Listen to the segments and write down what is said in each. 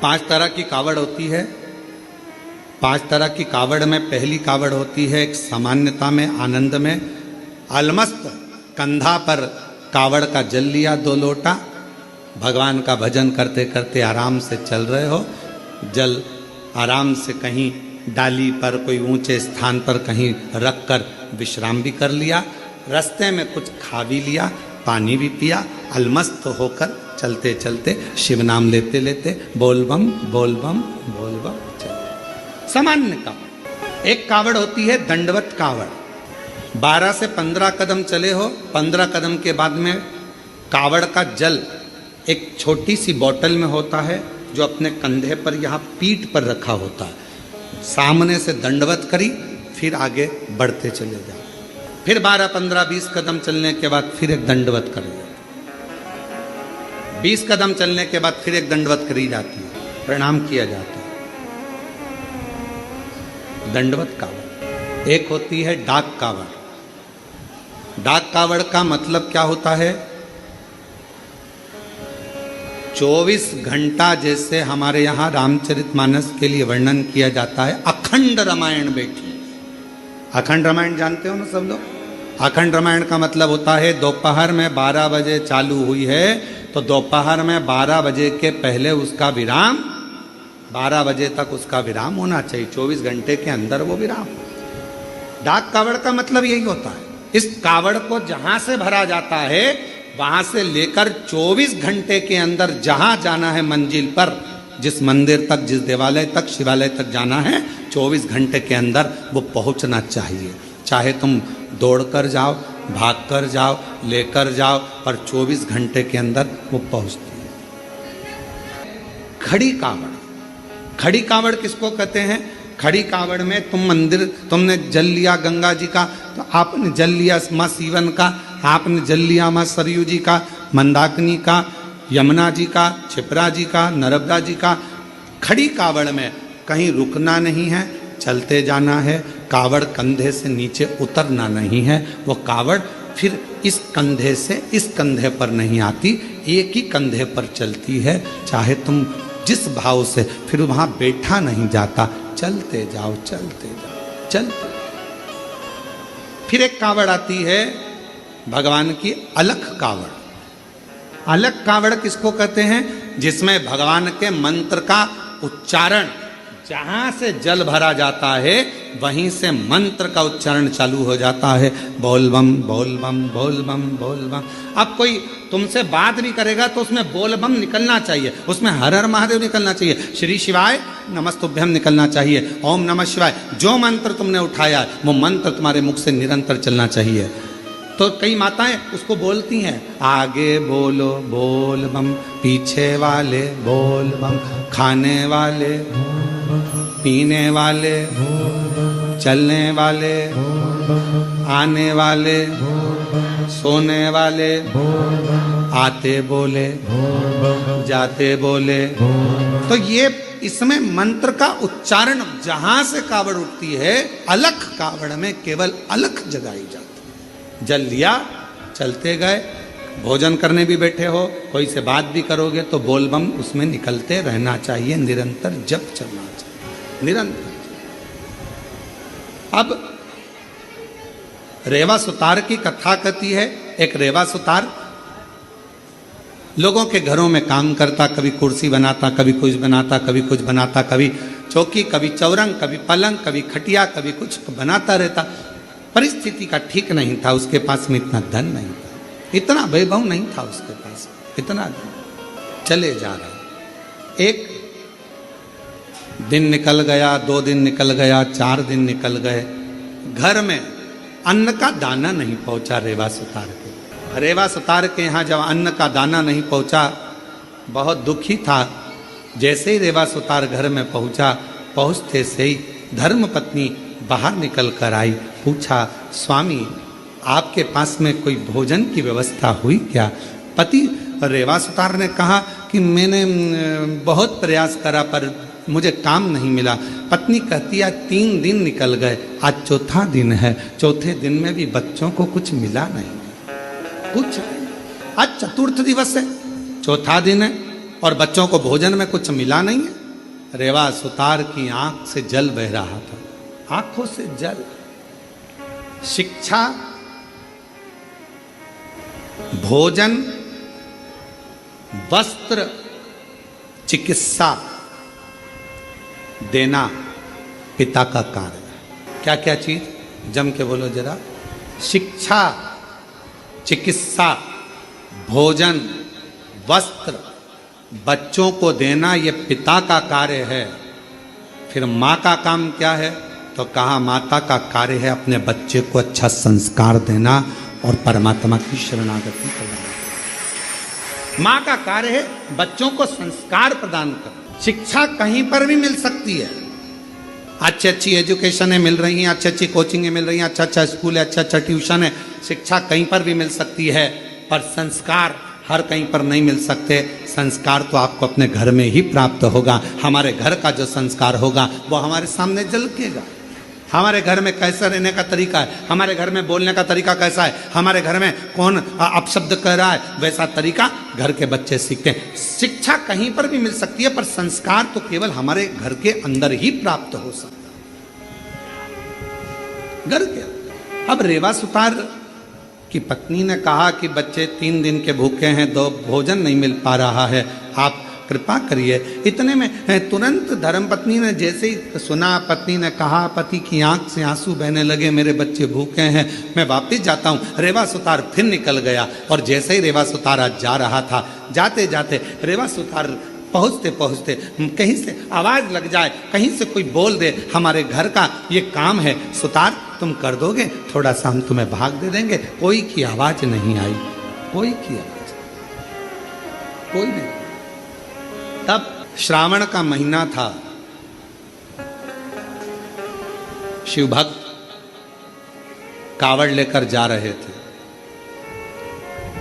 5 तरह की कावड़ होती है। 5 तरह की कावड़ में पहली कावड़ होती है एक सामान्यता में, आनंद में। अलमस्त कंधा पर कावड़ का जल लिया 2 लोटा, भगवान का भजन करते करते आराम से चल रहे हो, जल आराम से कहीं डाली पर कोई ऊंचे स्थान पर कहीं रख कर विश्राम भी कर लिया, रास्ते में कुछ खा भी लिया, पानी भी पिया, अलमस्त होकर चलते चलते शिव नाम लेते लेते बोल बम बोल बम बोल बम चले। सामान्य कावड़। एक कावड़ होती है दंडवत कावड़। 12 से 15 कदम चले हो, 15 कदम के बाद में कावड़ का जल एक छोटी सी बोतल में होता है जो अपने कंधे पर यहाँ पीठ पर रखा होता है। सामने से दंडवत करी, फिर आगे बढ़ते चले जाओ, फिर 12, 15, 20 कदम चलने के बाद फिर एक दंडवत करी जाती, 20 कदम चलने के बाद फिर एक दंडवत करी जाती है, प्रणाम किया जाता है। दंडवत कावड़। एक होती है डाक कावड़। डाक कावड़ का मतलब क्या होता है? 24 घंटा जैसे हमारे यहाँ रामचरितमानस के लिए वर्णन किया जाता है, अखंड रामायण बैठी। अखंड रामायण जानते हो ना सब लोग? अखंड रामायण का मतलब होता है दोपहर में 12 बजे चालू हुई है तो दोपहर में 12 बजे के पहले उसका विराम, 12 बजे तक उसका विराम होना चाहिए, 24 घंटे के अंदर वो विराम। डाक कावड़ का मतलब यही होता है। इस कावड़ को जहां से भरा जाता है वहां से लेकर 24 घंटे के अंदर जहां जाना है मंजिल पर, जिस मंदिर तक, जिस देवालय तक, शिवालय तक जाना है, 24 घंटे के अंदर वो पहुंचना चाहिए। चाहे तुम दौड़कर जाओ, भागकर जाओ, लेकर जाओ, पर 24 घंटे के अंदर वो पहुंचती है। खड़ी कावड़। खड़ी कावड़ किसको कहते हैं? खड़ी कावड़ में तुम मंदिर, तुमने जल लिया गंगा जी का तो आपने जल लिया माँ सीवन का, आपने जल लिया माँ सरयू जी का, मंदाकिनी का, यमुना जी का, क्षिप्रा जी का, नर्मदा जी का। खड़ी कावड़ में कहीं रुकना नहीं है, चलते जाना है। कावड़ कंधे से नीचे उतरना नहीं है। वो कावड़ फिर इस कंधे से इस कंधे पर नहीं आती, एक ही कंधे पर चलती है। चाहे तुम जिस भाव से, फिर वहां बैठा नहीं जाता, चलते जाओ चलते जाओ चलते। फिर एक कावड़ आती है भगवान की अलख कावड़। अलख कावड़ किसको कहते हैं? जिसमें भगवान के मंत्र का उच्चारण, जहां से जल भरा जाता है वहीं से मंत्र का उच्चारण चालू हो जाता है, बोल बम बोल बम बोल बम बोल बम। अब कोई तुमसे बात भी करेगा तो उसमें बोल बम निकलना चाहिए, उसमें हर हर महादेव निकलना चाहिए, श्री शिवाय नमस्तुभ्यम निकलना चाहिए, ओम नमः शिवाय। जो मंत्र तुमने उठाया वो मंत्र तुम्हारे मुख से निरंतर चलना चाहिए। तो कई माताएं उसको बोलती हैं, आगे बोलो बोल बम, पीछे वाले बोल बम, खाने वाले, पीने वाले, चलने वाले, आने वाले, सोने वाले, आते बोले, जाते बोले। तो ये इसमें मंत्र का उच्चारण जहां से कावड़ उठती है, अलख कावड़ में केवल अलख जगाई जाती है। जल लिया, चलते गए, भोजन करने भी बैठे हो, कोई से बात भी करोगे तो बोल बम उसमें निकलते रहना चाहिए, निरंतर जप चलना चाहिए, निरंतर। अब रेवा सुतार की कथा कहती है। एक रेवा सुतार लोगों के घरों में काम करता, कभी कुर्सी बनाता, कभी कुछ बनाता, कभी कुछ बनाता, कभी चौकी, कभी चौरंग, कभी पलंग, कभी खटिया, कभी कुछ बनाता रहता। परिस्थिति का ठीक नहीं था, उसके पास में इतना धन नहीं था, इतना वैभव नहीं था उसके पास, इतना चले जा रहा। एक दिन निकल गया, 2 दिन निकल गया, 4 दिन निकल गए, घर में अन्न का दाना नहीं पहुंचा रेवा सुतार के। रेवा सुतार के यहाँ जब अन्न का दाना नहीं पहुंचा, बहुत दुखी था। जैसे ही रेवा सुतार घर में पहुंचा, पहुंचते से ही धर्म पत्नी बाहर निकल कर आई, पूछा, स्वामी आपके पास में कोई भोजन की व्यवस्था हुई क्या? पति रेवा सुतार ने कहा कि मैंने बहुत प्रयास करा पर मुझे काम नहीं मिला। पत्नी कहती है 3 दिन निकल गए, आज 4था दिन है, 4थे दिन में भी बच्चों को कुछ मिला नहीं, कुछ। आज 4th दिवस है, 4था दिन है, और बच्चों को भोजन में कुछ मिला नहीं है। रेवा सुतार की आंख से जल बह रहा था, आंखों से जल। शिक्षा, भोजन, वस्त्र, चिकित्सा देना पिता का कार्य है। क्या क्या चीज, जम के बोलो जरा। शिक्षा, चिकित्सा, भोजन, वस्त्र बच्चों को देना ये पिता का कार्य है। फिर माँ का काम क्या है? तो कहा माता का कार्य है अपने बच्चे को अच्छा संस्कार देना और परमात्मा की शरणागति करना। माँ का कार्य है बच्चों को संस्कार प्रदान करना। शिक्षा कहीं पर भी मिल सकती है, अच्छी अच्छी एजुकेशन मिल रही हैं, अच्छी अच्छी कोचिंग मिल रही हैं, अच्छा अच्छा स्कूल है, अच्छा अच्छा ट्यूशन है, शिक्षा कहीं पर भी मिल सकती है, पर संस्कार हर कहीं पर नहीं मिल सकते। संस्कार तो आपको अपने घर में ही प्राप्त होगा। हमारे घर का जो संस्कार होगा वो हमारे सामने झलकेगा। हमारे घर में कैसा रहने का तरीका है, हमारे घर में बोलने का तरीका कैसा है, हमारे घर में कौन अपशब्द कह रहा है, वैसा तरीका घर के बच्चे सीखते हैं। शिक्षा कहीं पर भी मिल सकती है, पर संस्कार तो केवल हमारे घर के अंदर ही प्राप्त हो सकता है, घर के अंदर। अब रेवा सुतार की पत्नी ने कहा कि बच्चे 3 दिन के भूखे हैं, 2 भोजन नहीं मिल पा रहा है, आप कृपा करिए। इतने में तुरंत धर्मपत्नी ने जैसे ही सुना, पत्नी ने कहा, पति की आंख से आंसू बहने लगे, मेरे बच्चे भूखे हैं, मैं वापस जाता हूँ। रेवा सुतार फिर निकल गया और जैसे ही रेवा सुतार आज जा रहा था, जाते जाते रेवा सुतार पहुँचते पहुँचते कहीं से आवाज़ लग जाए, कहीं से कोई बोल दे, हमारे घर का ये काम है सुतार, तुम कर दोगे, थोड़ा सा हम तुम्हें भाग दे देंगे। कोई की आवाज़ नहीं आई, कोई की आवाज़, कोई नहीं। तब श्रावण का महीना था, शिव भक्त कावड़ लेकर जा रहे थे।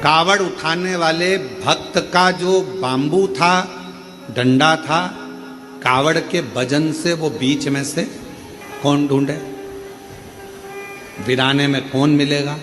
कावड़ उठाने वाले भक्त का जो बांबू था, डंडा था, कावड़ के वजन से वो बीच में से कौन ढूंढे, वीराने में कौन मिलेगा।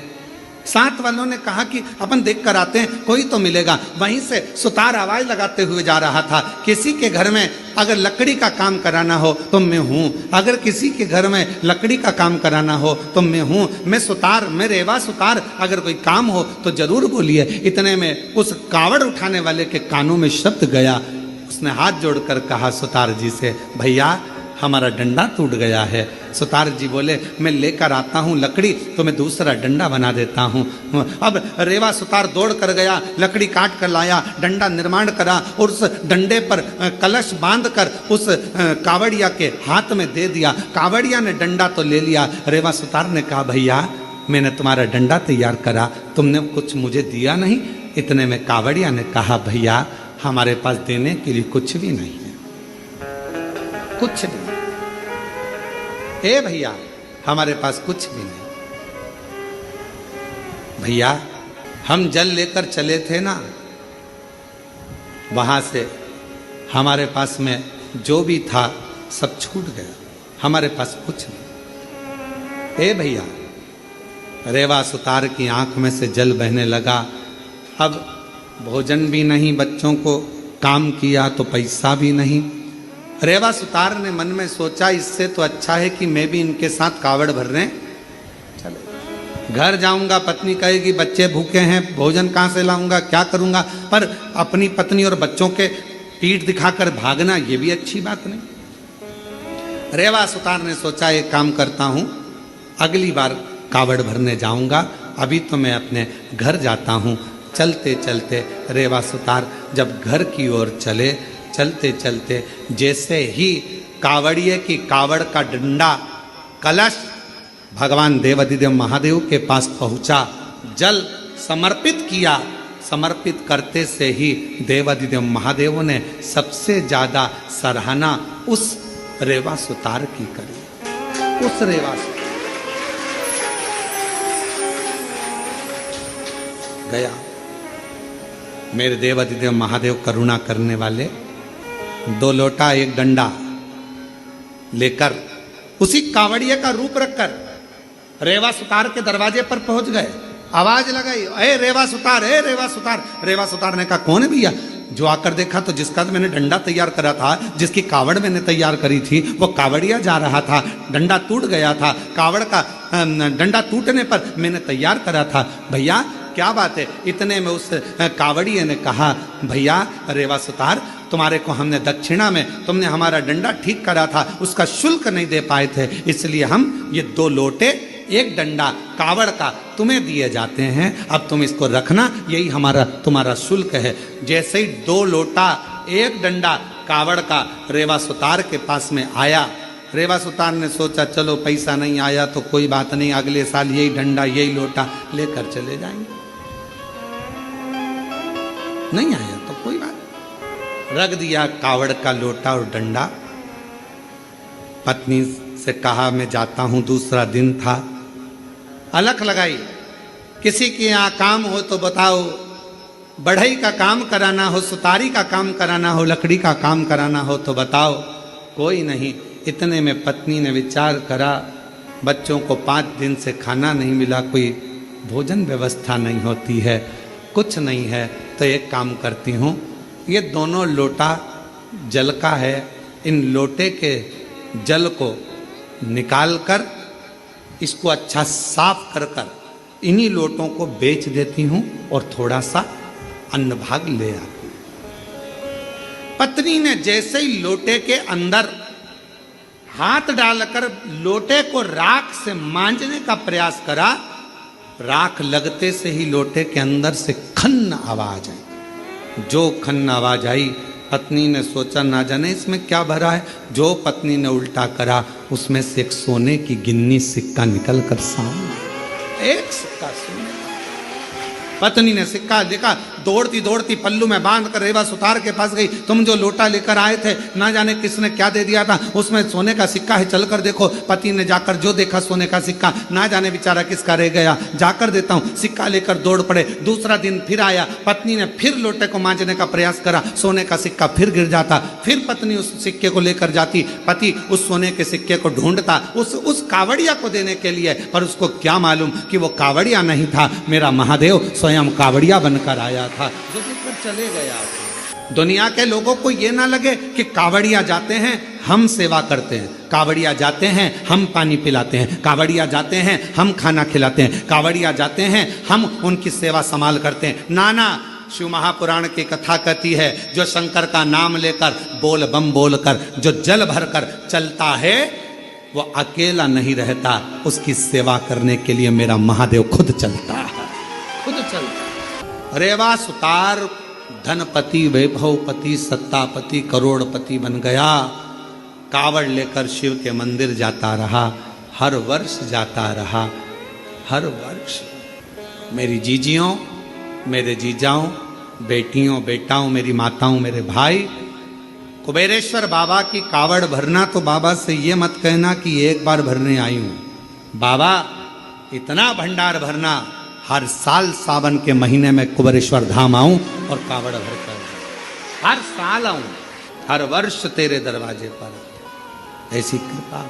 साथ वालों ने कहा कि अपन देख कर आते हैं, कोई तो मिलेगा। वहीं से सुतार आवाज लगाते हुए जा रहा था, किसी के घर में अगर लकड़ी का काम कराना हो तो मैं हूँ, अगर किसी के घर में लकड़ी का काम कराना हो तो मैं हूँ, मैं सुतार, मैं रेवा सुतार, अगर कोई काम हो तो जरूर बोलिए। इतने में उस कावड़ उठाने वाले के कानों में शब्द गया, उसने हाथ जोड़कर कहा सुतार जी से, भैया हमारा डंडा टूट गया है। सुतार जी बोले, मैं लेकर आता हूँ लकड़ी तो मैं दूसरा डंडा बना देता हूँ। अब रेवा सुतार दौड़ कर गया, लकड़ी काट कर लाया, डंडा निर्माण करा और उस डंडे पर कलश बांध कर उस कावड़िया के हाथ में दे दिया। कावड़िया ने डंडा तो ले लिया, रेवा सुतार ने कहा, भैया मैंने तुम्हारा डंडा तैयार करा, तुमने कुछ मुझे दिया नहीं। इतने में कावड़िया ने कहा, भैया हमारे पास देने के लिए कुछ भी नहीं है, कुछ भी। ए भैया हमारे पास कुछ भी नहीं। भैया हम जल लेकर चले थे ना, वहां से हमारे पास में जो भी था सब छूट गया, हमारे पास कुछ नहीं। ए भैया, रेवा सुतार की आंख में से जल बहने लगा। अब भोजन भी नहीं, बच्चों को काम किया तो पैसा भी नहीं। रेवा सुतार ने मन में सोचा, इससे तो अच्छा है कि मैं भी इनके साथ कावड़ भर रहे चले, घर जाऊंगा, पत्नी कहेगी बच्चे भूखे हैं, भोजन कहाँ से लाऊंगा, क्या करूंगा। पर अपनी पत्नी और बच्चों के पीठ दिखाकर भागना ये भी अच्छी बात नहीं। रेवा सुतार ने सोचा, एक काम करता हूं, अगली बार कावड़ भरने जाऊंगा, अभी तो मैं अपने घर जाता हूं। चलते चलते रेवा सुतार जब घर की ओर चले, चलते चलते जैसे ही कावड़िए की कावड़ का डंडा कलश भगवान देवाधिदेव महादेव के पास पहुंचा, जल समर्पित किया, समर्पित करते से ही देवाधिदेव महादेव ने सबसे ज्यादा सराहना उस रेवा सुतार की करी। उस रेवा गया, मेरे देवाधिदेव महादेव करुणा करने वाले, 2 लोटा 1 डंडा लेकर उसी कावड़िए का रूप रखकर रेवा सुतार के दरवाजे पर पहुंच गए। आवाज लगाई, ए रेवा सुतार, ए रेवा सुतार। रेवा सुतार ने कहा, कौन है भैया? जो आकर देखा तो जिसका तो मैंने डंडा तैयार करा था, जिसकी कावड़ मैंने तैयार करी थी, वो कावड़िया जा रहा था, डंडा टूट गया था। कावड़ का डंडा टूटने पर मैंने तैयार करा था। भैया क्या बात है? इतने में उस कावड़िए ने कहा, भैया रेवा सुतार, तुम्हारे को हमने दक्षिणा में, तुमने हमारा डंडा ठीक करा था, उसका शुल्क नहीं दे पाए थे, इसलिए हम ये 2 लोटे 1 डंडा कावड़ का तुम्हें दिए जाते हैं, अब तुम इसको रखना, यही हमारा तुम्हारा शुल्क है। जैसे ही 2 लोटा 1 डंडा कावड़ का रेवा सुतार के पास में आया, रेवा सुतार ने सोचा चलो पैसा नहीं आया तो कोई बात नहीं, अगले साल यही डंडा यही लोटा लेकर चले जाएंगे। नहीं आया तो कोई बात, रख दिया कावड़ का लोटा और डंडा। पत्नी से कहा मैं जाता हूं, दूसरा दिन था। अलख लगाई, किसी के यहाँ काम हो तो बताओ, बढ़ई का काम कराना हो, सुतारी का काम कराना हो, लकड़ी का काम कराना हो तो बताओ। कोई नहीं। इतने में पत्नी ने विचार करा, बच्चों को 5 दिन से खाना नहीं मिला, कोई भोजन व्यवस्था नहीं होती है, कुछ नहीं है, तो एक काम करती हूँ, ये दोनों लोटा जल का है, इन लोटे के जल को निकाल कर इसको अच्छा साफ कर कर इन्हीं लोटों को बेच देती हूँ और थोड़ा सा अन्न भाग ले आती। पत्नी ने जैसे ही लोटे के अंदर हाथ डालकर लोटे को राख से मांजने का प्रयास करा, राख लगते से ही लोटे के अंदर से खन्न आवाज आई। जो खन्न आवाज आई, पत्नी ने सोचा ना जाने इसमें क्या भरा है। जो पत्नी ने उल्टा करा, उसमें से एक सोने की गिन्नी सिक्का निकल कर सामने, एक सिक्का सोने का। पत्नी ने सिक्का देखा, दौड़ती दौड़ती पल्लू में बांध कर रेवा सुतार के पास गई। तुम जो लोटा लेकर आए थे, ना जाने किसने क्या दे दिया था, उसमें सोने का सिक्का है, चलकर देखो। पति ने जाकर जो देखा सोने का सिक्का, ना जाने बेचारा किसका रह गया, जाकर देता हूं। सिक्का लेकर दौड़ पड़े। दूसरा दिन फिर आया, पत्नी ने फिर लोटे को मांजने का प्रयास करा, सोने का सिक्का फिर गिर जाता। फिर पत्नी उस सिक्के को लेकर जाती, पति उस सोने के सिक्के को ढूंढता उस कावड़िया को देने के लिए, पर उसको क्या मालूम कि वो कावड़िया नहीं था, मेरा महादेव स्वयं कावड़िया बनकर आया था, जो देखकर चले गया था। दुनिया के लोगों को ये ना लगे कि कावड़िया जाते हैं हम सेवा करते हैं, कावड़िया जाते हैं हम पानी पिलाते हैं, कावड़िया जाते हैं हम खाना खिलाते हैं, कावड़िया जाते हैं हम उनकी सेवा संभाल करते हैं। नाना शिव महापुराण की कथा कहती है, जो शंकर का नाम लेकर बोल बम बोलकर जो जल भरकर चलता है, वो अकेला नहीं रहता, उसकी सेवा करने के लिए मेरा महादेव खुद चलता है, खुद चलता। रेवा सुतार धनपति, वैभवपति, सत्तापति, करोड़पति बन गया। कावड़ लेकर शिव के मंदिर जाता रहा, हर वर्ष जाता रहा, हर वर्ष। मेरी जीजियों, मेरे जीजाओं, बेटियों, बेटाओं, मेरी माताओं, मेरे भाई, कुबेरेश्वर बाबा की कावड़ भरना तो बाबा से ये मत कहना कि एक बार भरने आई हूं। बाबा इतना भंडार भरना, हर साल सावन के महीने में कुबेरेश्वर धाम आऊं और कावड़ भरकर, हर साल आऊं, हर वर्ष तेरे दरवाजे पर, ऐसी कृपा।